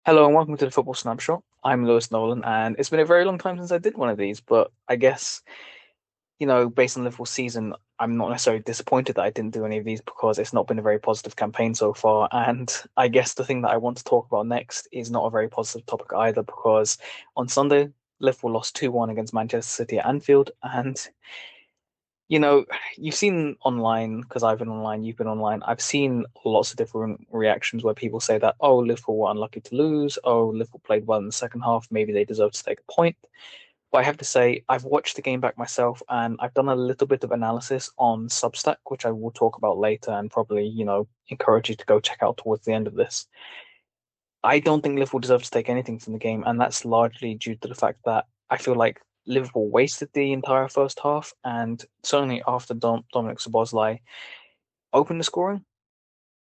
Hello and welcome to the Football Snapshot. I'm Lewis Nolan, and it's been a very long time since I did one of these, but I guess, based on Liverpool's season, I'm not necessarily disappointed that I didn't do any of these because it's not been a very positive campaign so far. And I guess the thing that I want to talk about next is not a very positive topic either because on Sunday, Liverpool lost 2-1 against Manchester City at Anfield. And, you know, you've seen online, because I've been online, you've been online. I've seen lots of different reactions where people say that, oh, Liverpool were unlucky to lose. Oh, Liverpool played well in the second half. Maybe they deserve to take a point. But I have to say, I've watched the game back myself and I've done a little bit of analysis on Substack, which I will talk about later and probably, encourage you to go check out towards the end of this. I don't think Liverpool deserve to take anything from the game, and that's largely due to the fact that I feel like Liverpool wasted the entire first half, and certainly after Dominic Szoboszlai opened the scoring,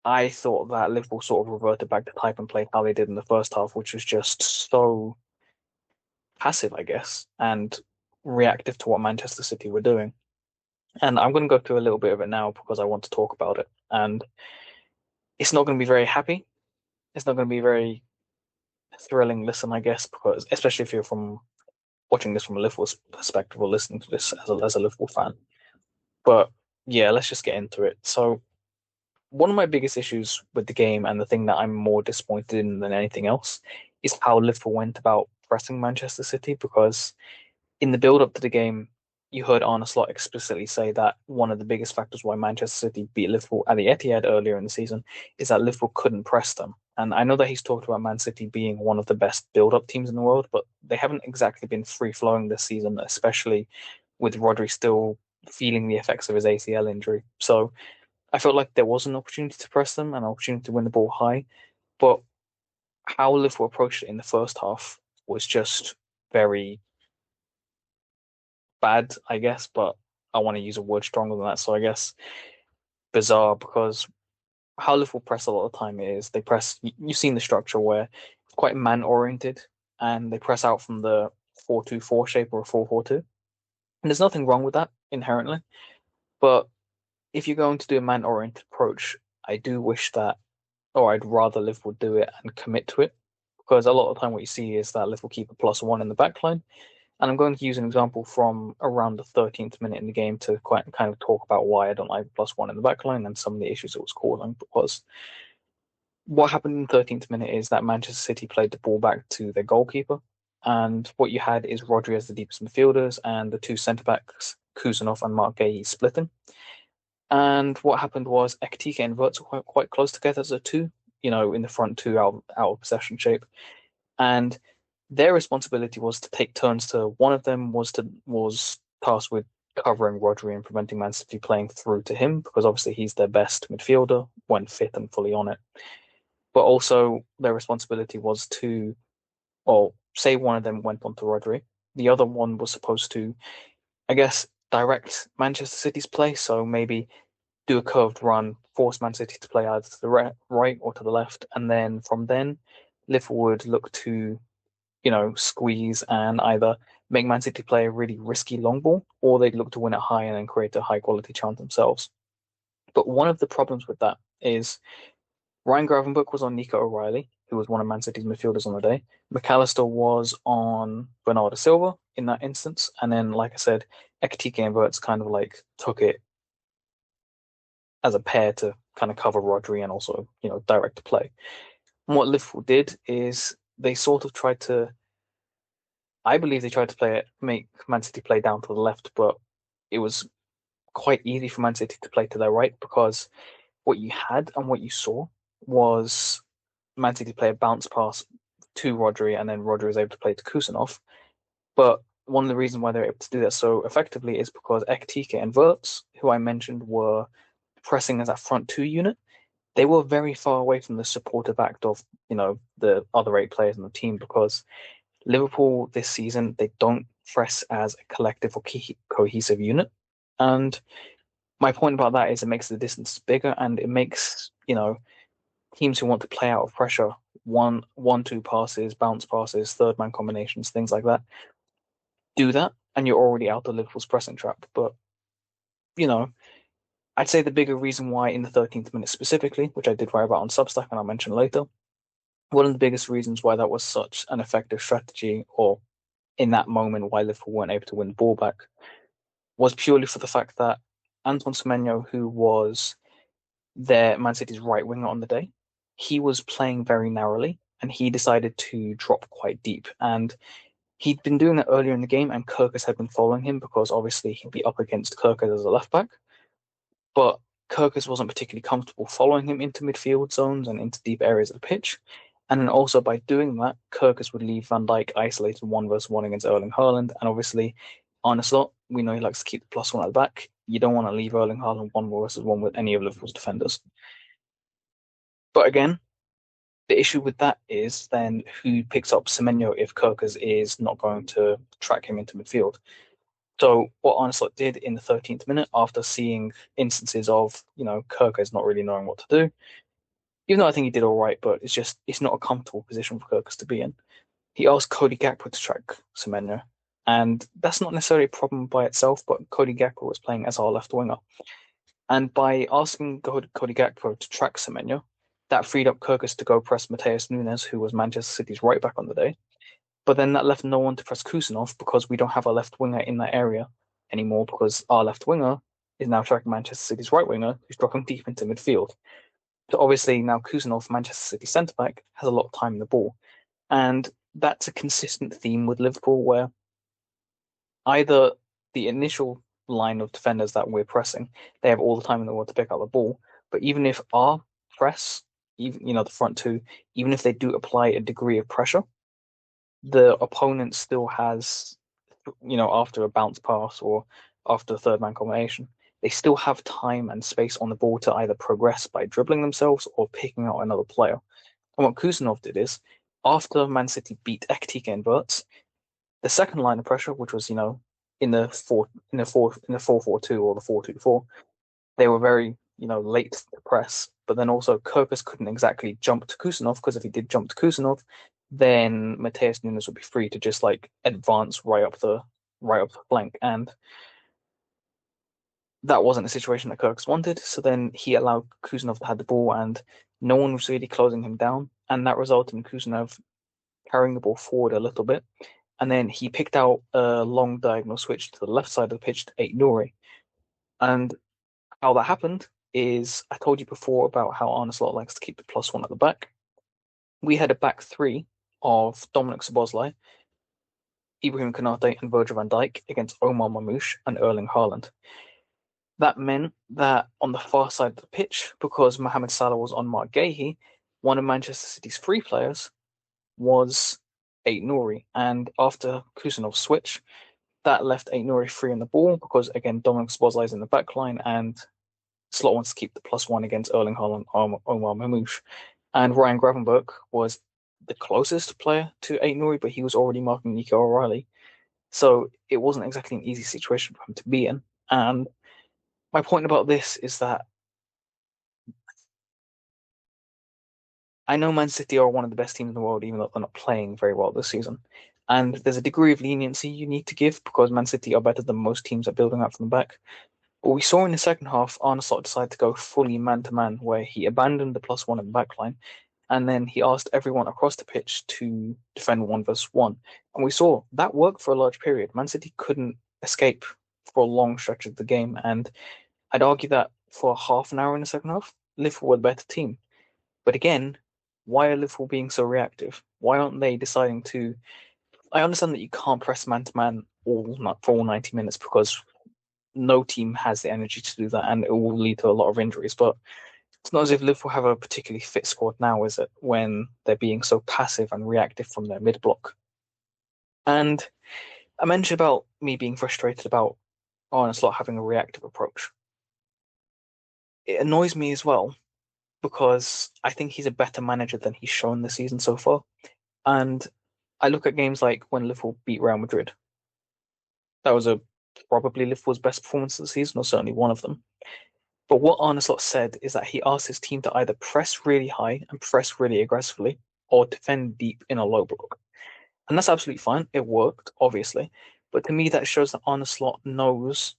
I thought that Liverpool sort of reverted back to type and play how they did in the first half, which was just so passive, I guess, and reactive to what Manchester City were doing. And I'm going to go through a little bit of it now because I want to talk about it. And it's not going to be very happy. It's not going to be very thrilling listen, I guess, because especially if you're from watching this from a Liverpool perspective or listening to this as a Liverpool fan. But yeah, let's just get into it. So one of my biggest issues with the game and the thing that I'm more disappointed in than anything else is how Liverpool went about pressing Manchester City because in the build up to the game, you heard Arne Slot explicitly say that one of the biggest factors why Manchester City beat Liverpool at the Etihad earlier in the season is that Liverpool couldn't press them. And I know that he's talked about Man City being one of the best build up teams in the world, but they haven't exactly been free flowing this season, especially with Rodri still feeling the effects of his ACL injury. So I felt like there was an opportunity to press them, an opportunity to win the ball high, but how Liverpool approached it in the first half was just very bad, I guess, but I want to use a word stronger than that. So I guess bizarre because how Liverpool press a lot of the time is they press. You've seen the structure where it's quite man oriented and they press out from the 4-2-4 shape or a 4-4-2. And there's nothing wrong with that inherently. But if you're going to do a man oriented approach, I do wish that, or I'd rather Liverpool do it and commit to it. Because a lot of the time, what you see is that Liverpool keep a +1 in the back line, and I'm going to use an example from around the 13th minute in the game to quite kind of talk about why I don't like +1 in the back line and some of the issues it was causing. Because what happened in the 13th minute is that Manchester City played the ball back to their goalkeeper. And what you had is Rodri as the deepest midfielders and the two centre backs, Kuzanov and Mark Guehi, splitting. And what happened was Ekitike and Wirtz were quite close together as a two, in the front two out of possession shape. And their responsibility was to take turns to one of them was tasked with covering Rodri and preventing Man City playing through to him because obviously he's their best midfielder when fit and fully on it. But also their responsibility was to, well, say one of them went on to Rodri, the other one was supposed to, I guess, direct Manchester City's play. So maybe do a curved run, force Man City to play either to the right or to the left, and then Liverpool would look to squeeze and either make Man City play a really risky long ball, or they'd look to win it high and then create a high quality chance themselves. But one of the problems with that is Ryan Gravenberch was on Nico O'Reilly, who was one of Man City's midfielders on the day. McAllister was on Bernardo Silva in that instance, and then, like I said, Ekitike and Wirtz kind of like took it as a pair to kind of cover Rodri and also, direct the play. And what Liverpool did is they sort of tried to I believe they tried to make Man City play down to the left, but it was quite easy for Man City to play to their right because what you had and what you saw was Man City play a bounce pass to Rodri, and then Rodri was able to play to Kusanov. But one of the reasons why they're able to do that so effectively is because Ekitike and Wirtz, who I mentioned were pressing as that front two unit, they were very far away from the supportive act of, the other eight players in the team because Liverpool this season, they don't press as a collective or cohesive unit. And my point about that is it makes the distance bigger and it makes, teams who want to play out of pressure, two passes, bounce passes, third man combinations, things like that, do that. And you're already out of Liverpool's pressing trap. But, you know, I'd say the bigger reason why in the 13th minute specifically, which I did write about on Substack and I'll mention later, One of the biggest reasons why that was such an effective strategy, or in that moment why Liverpool weren't able to win the ball back, was purely for the fact that Anton Semenyo, who was their Man City's right winger on the day, he was playing very narrowly and he decided to drop quite deep. And he'd been doing that earlier in the game, and Kirkus had been following him because obviously he'd be up against Kirkus as a left back. But Kirkus wasn't particularly comfortable following him into midfield zones and into deep areas of the pitch. And then also by doing that, Kirkus would leave Van Dijk isolated 1 versus 1 against Erling Haaland. And obviously, Arne Slot, we know he likes to keep the +1 at the back. You don't want to leave Erling Haaland 1 versus 1 with any of Liverpool's defenders. But again, the issue with that is then who picks up Semenyo if Kirkus is not going to track him into midfield. So what Arne Slot did in the 13th minute, after seeing instances of, Kirkus not really knowing what to do, even though I think he did all right, but it's not a comfortable position for Kirkus to be in. He asked Cody Gakpo to track Semenyo, and that's not necessarily a problem by itself, but Cody Gakpo was playing as our left winger. And by asking Cody Gakpo to track Semenyo, that freed up Kirkus to go press Mateus Nunes, who was Manchester City's right back on the day. But then that left no one to press Kusanov because we don't have a left winger in that area anymore because our left winger is now tracking Manchester City's right winger, who's dropping deep into midfield. So obviously now Kusanov, Manchester City centre back, has a lot of time in the ball. And that's a consistent theme with Liverpool where either the initial line of defenders that we're pressing, they have all the time in the world to pick up the ball. But even if our press, even the front two, even if they do apply a degree of pressure, the opponent still has, after a bounce pass or after a third man combination, they still have time and space on the ball to either progress by dribbling themselves or picking out another player. And what Kusanov did is, after Man City beat Ekitike in Verts, the second line of pressure, which was, in the 4-4-2 or the 4-2-4, they were very, late to press. But then also Kirkus couldn't exactly jump to Kusanov because if he did jump to Kusanov, then Mateus Nunes would be free to just like advance right up the flank, and that wasn't a situation that Kirkus wanted. So then he allowed Kusanov to have the ball, and no one was really closing him down, and that resulted in Kusanov carrying the ball forward a little bit, and then he picked out a long diagonal switch to the left side of the pitch to Aït-Nouri. And how that happened is I told you before about how Arne Slot likes to keep the +1 at the back. We had a back three of Dominic Szoboszlai, Ibrahim Konate, and Virgil van Dijk against Omar Mamouche and Erling Haaland. That meant that on the far side of the pitch, because Mohamed Salah was on Mark Gahey, one of Manchester City's free players was Aït-Nouri. And after Kusanov's switch, that left Aït-Nouri free on the ball because, again, Dominic Szoboszlai is in the back line and Slot wants to keep the +1 against Erling Haaland, Omar Mamouche. And Ryan Gravenberch was the closest player to Aït-Nouri, but he was already marking Nico O'Reilly. So it wasn't exactly an easy situation for him to be in. And my point about this is that I know Man City are one of the best teams in the world, even though they're not playing very well this season. And there's a degree of leniency you need to give because Man City are better than most teams at building up from the back. But we saw in the second half, Arne Slot decided to go fully man-to-man, where he abandoned the +1 in the back line, and then he asked everyone across the pitch to defend 1 versus 1. And we saw that worked for a large period. Man City couldn't escape for a long stretch of the game, and I'd argue that for half an hour in the second half, Liverpool were the better team. But again, why are Liverpool being so reactive? Why aren't they deciding to? I understand that you can't press man to man for all 90 minutes because no team has the energy to do that, and it will lead to a lot of injuries. But it's not as if Liverpool have a particularly fit squad now, is it? When they're being so passive and reactive from their mid block. And I mentioned about me being frustrated about Arne Slot having a reactive approach. It annoys me as well because I think he's a better manager than he's shown this season so far. And I look at games like when Liverpool beat Real Madrid. That was probably Liverpool's best performance of the season, or certainly one of them. But what Arne Slot said is that he asked his team to either press really high and press really aggressively, or defend deep in a low block. And that's absolutely fine. It worked, obviously. But to me, that shows that Arne Slot knows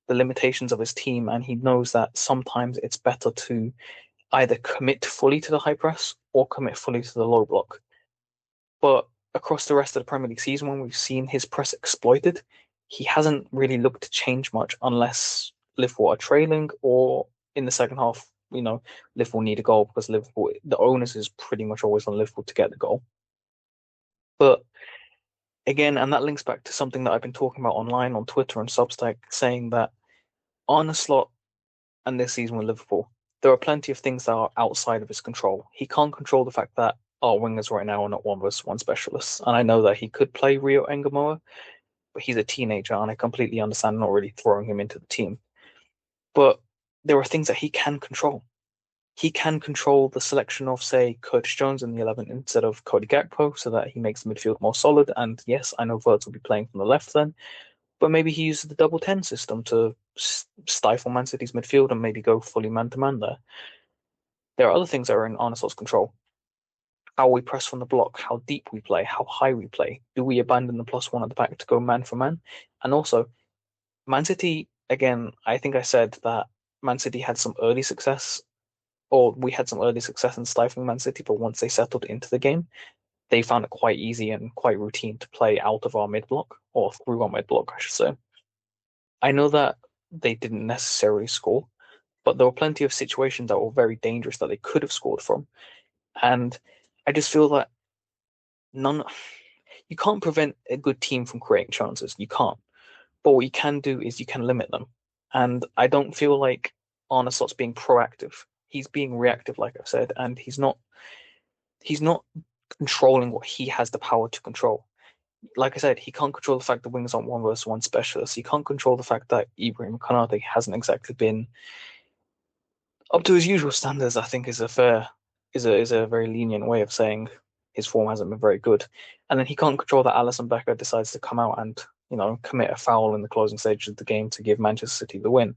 the limitations of his team, and he knows that sometimes it's better to either commit fully to the high press or commit fully to the low block. But across the rest of the Premier League season, when we've seen his press exploited, he hasn't really looked to change much unless Liverpool are trailing or in the second half, Liverpool need a goal because Liverpool, the onus is pretty much always on Liverpool to get the goal. But again, and that links back to something that I've been talking about online on Twitter and Substack, saying that Arne Slot and this season with Liverpool, there are plenty of things that are outside of his control. He can't control the fact that our wingers right now are not one versus one specialists. And I know that he could play Rio Engamoa, but he's a teenager, and I completely understand not really throwing him into the team. But there are things that he can control. He can control the selection of, say, Curtis Jones in the 11 instead of Cody Gakpo so that he makes the midfield more solid. And yes, I know Verts will be playing from the left then, but maybe he uses the double 10 system to stifle Man City's midfield and maybe go fully man to man there. There are other things that are in Arne Slot's control. How we press from the block, how deep we play, how high we play. Do we abandon the +1 at the back to go man for man? And also, Man City, again, I think I said that Man City had some early success, or we had some early success in stifling Man City, but once they settled into the game, they found it quite easy and quite routine to play out of our mid block, or through our mid block, I should say. I know that they didn't necessarily score, but there were plenty of situations that were very dangerous that they could have scored from. And I just feel that none, you can't prevent a good team from creating chances. You can't. But what you can do is you can limit them. And I don't feel like Arne Slot's being proactive. He's being reactive, like I've said, and he's not controlling what he has the power to control. Like I said, he can't control the fact that wings aren't one versus one specialists. He can't control the fact that Ibrahim Konate hasn't exactly been up to his usual standards. I think is a very lenient way of saying his form hasn't been very good. And then he can't control that Alisson Becker decides to come out and commit a foul in the closing stages of the game to give Manchester City the win.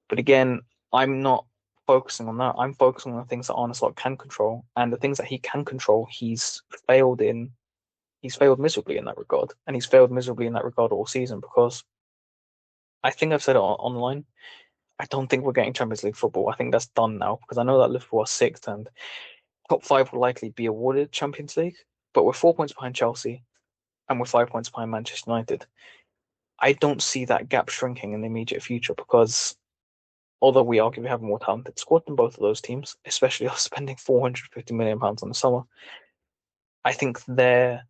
But again, I'm not focusing on that. I'm focusing on the things that Arne Slot can control, and the things that he can control, failed in. He's failed miserably in that regard, and he's failed miserably in that regard all season because I think I've said it online. I don't think we're getting Champions League football. I think that's done now because I know that Liverpool are sixth and top five will likely be awarded Champions League, but we're 4 points behind Chelsea and we're 5 points behind Manchester United. I don't see that gap shrinking in the immediate future because although we arguably have a more talented squad than both of those teams, especially us spending £450 million on the summer, I think they're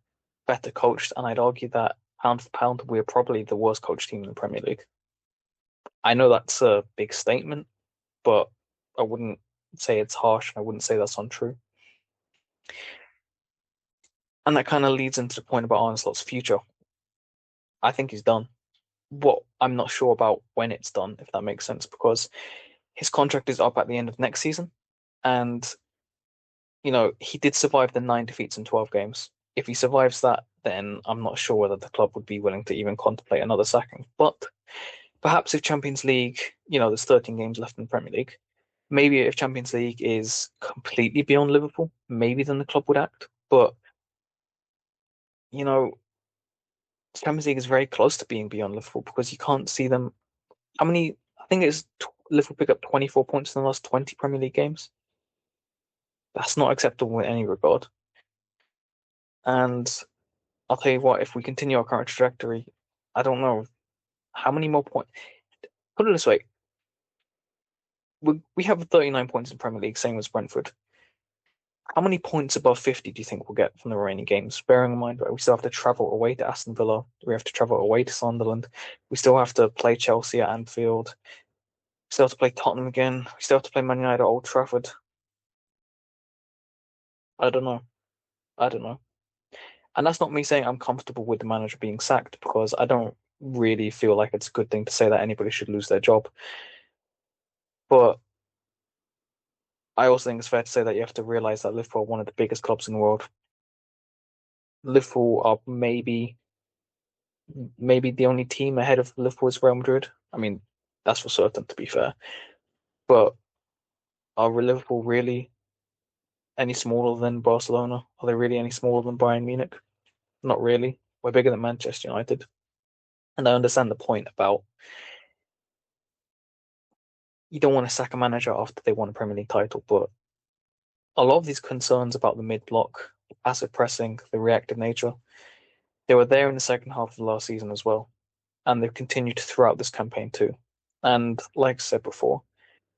better coached, and I'd argue that pound for pound, we're probably the worst coached team in the Premier League. I know that's a big statement, but I wouldn't say it's harsh. I wouldn't say that's untrue. And that kind of leads into the point about Arne Slot's future. I think he's done. What I'm not sure about when it's done, if that makes sense, because his contract is up at the end of next season. And, he did survive the 9 defeats in 12 games. If he survives that, then I'm not sure whether the club would be willing to even contemplate another sacking. But perhaps if Champions League, there's 13 games left in the Premier League, maybe if Champions League is completely beyond Liverpool, maybe then the club would act. But, you know, Champions League is very close to being beyond Liverpool because you can't see them. How many? I think it's Liverpool pick up 24 points in the last 20 Premier League games. That's not acceptable in any regard. And I'll tell you what, if we continue our current trajectory, I don't know how many more points. Put it this way, we have 39 points in Premier League, same as Brentford. How many points above 50 do you think we'll get from the remaining games? Bearing in mind, right, we still have to travel away to Aston Villa. We have to travel away to Sunderland. We still have to play Chelsea at Anfield. We still have to play Tottenham again. We still have to play Man United at Old Trafford. I don't know. I don't know. And that's not me saying I'm comfortable with the manager being sacked because I don't really feel like it's a good thing to say that anybody should lose their job. But I also think it's fair to say that you have to realize that Liverpool are one of the biggest clubs in the world. Liverpool are maybe the only team ahead of Liverpool's Real Madrid. I mean, that's for certain, to be fair. But are Liverpool really any smaller than Barcelona? Are they really any smaller than Bayern Munich? Not really. We're bigger than Manchester United. And I understand the point about, you don't want to sack a manager after they won a Premier League title, but a lot of these concerns about the mid block, passive pressing, the reactive nature, they were there in the second half of the last season as well, and they've continued throughout this campaign too. And like I said before,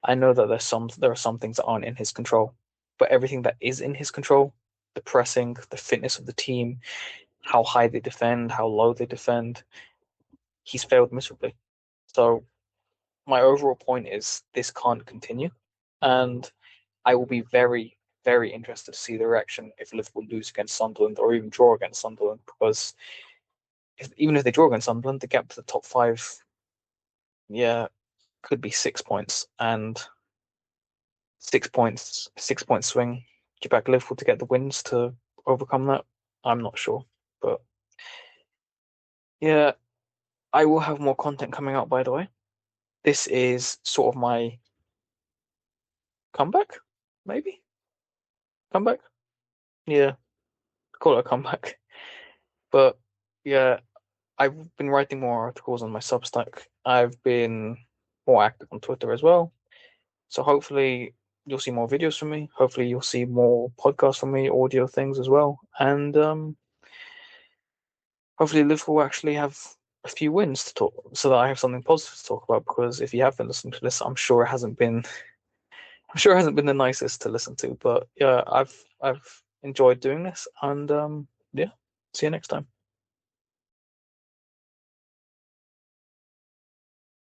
I know that there are some things that aren't in his control, but everything that is in his control, the pressing, the fitness of the team, how high they defend, how low they defend, he's failed miserably. So my overall point is this can't continue, and I will be very, very interested to see the reaction if Liverpool lose against Sunderland or even draw against Sunderland, because even if they draw against Sunderland, the gap to the top five, yeah, could be 6 points, and 6 points, 6 point swing. Do you back Liverpool to get the wins to overcome that? I'm not sure, but yeah, I will have more content coming out. By the way, this is sort of my comeback, maybe comeback. Yeah, call it a comeback. But yeah, I've been writing more articles on my Substack. I've been more active on Twitter as well. So hopefully you'll see more videos from me. Hopefully you'll see more podcasts from me, audio things as well. And hopefully Liverpool will actually have a few wins to talk so that I have something positive to talk about, because if you have been listening to this, I'm sure it hasn't been the nicest to listen to. But yeah, I've enjoyed doing this, and yeah, see you next time.